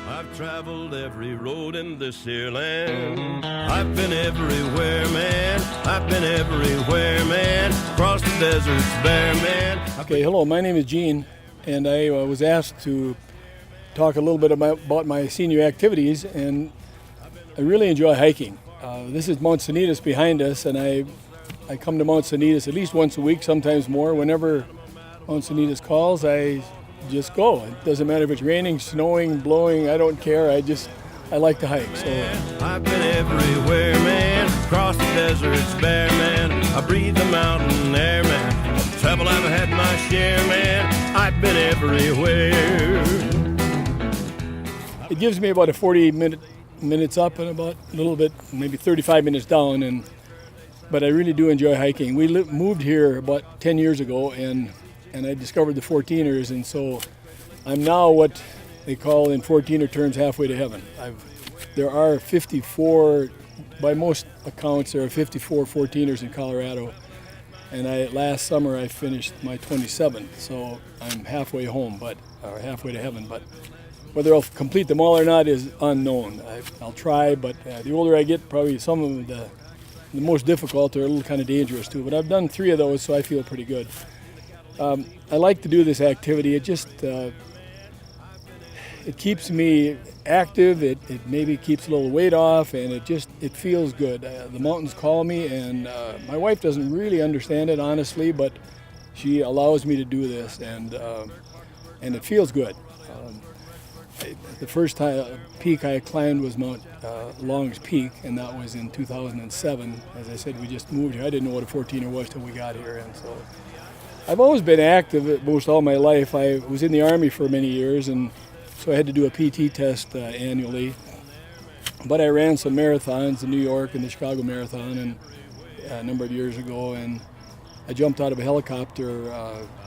I've traveled every road in this here land. I've been everywhere, man. I've been everywhere, man. Across the deserts bare, man. Okay, hello, my name is Gene, and I was asked to talk a little bit about my senior activities, and I really enjoy hiking. This is Mount Sanitas behind us, and I come to Mount Sanitas at least once a week, sometimes more. Whenever Mount Sanitas calls, I just go. It doesn't matter if it's raining, snowing, blowing, I don't care. I like to hike. So I've been everywhere, man. Across the deserts bare, man. I breathe the mountain air, man. Travel, I've had my share, man. I've been everywhere. it gives me about a 40 minutes up and about a little bit, maybe 35 minutes down. But I really do enjoy hiking. We moved here about 10 years ago, and I discovered the 14ers, and so I'm now what they call in 14er terms halfway to heaven. There are 54, by most accounts, there are 54 14ers in Colorado, and last summer I finished my 27th, so I'm halfway home, or halfway to heaven. But whether I'll complete them all or not is unknown. I'll try, but the older I get, probably some of the most difficult are a little kind of dangerous too. But I've done 3 of those, so I feel pretty good. I like to do this activity. It just it keeps me active. It maybe keeps a little weight off, and it feels good. The mountains call me, and my wife doesn't really understand it, honestly, but she allows me to do this, and it feels good. The first peak I climbed was Mount Long's Peak, and that was in 2007. As I said, we just moved here. I didn't know what a 14er was till we got here, and so I've always been active most all my life. I was in the Army for many years, and so I had to do a PT test annually. But I ran some marathons in New York and the Chicago Marathon and a number of years ago, and I jumped out of a helicopter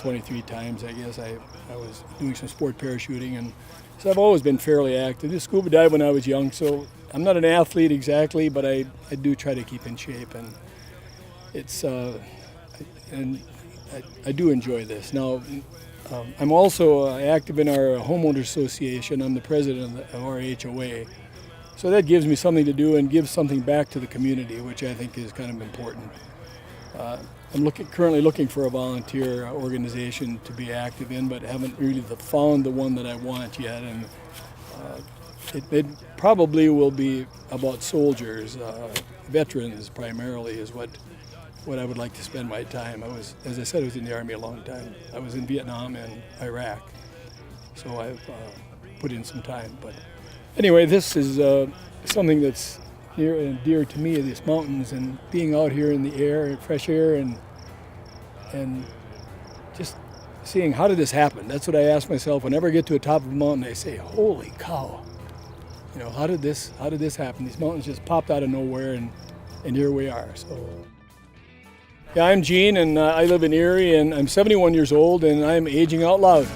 23 times, I guess. I was doing some sport parachuting, and so I've always been fairly active. I scuba dived when I was young, so I'm not an athlete exactly, but I do try to keep in shape, and I do enjoy this. Now, I'm also active in our homeowners association. I'm the president of our HOA. So that gives me something to do and gives something back to the community, which I think is kind of important. I'm currently looking for a volunteer organization to be active in, but haven't really found the one that I want yet. And it probably will be about soldiers, veterans primarily is what I would like to spend my time. As I said, I was in the Army a long time. I was in Vietnam and Iraq, so I've put in some time. But anyway, this is something that's near and dear to me, these mountains, and being out here in the air, fresh air, and just seeing how did this happen. That's what I ask myself whenever I get to the top of a mountain. I say, holy cow, how did this happen? These mountains just popped out of nowhere, and here we are. So. Yeah, I'm Gene, and I live in Erie, and I'm 71 years old, and I'm aging out loud.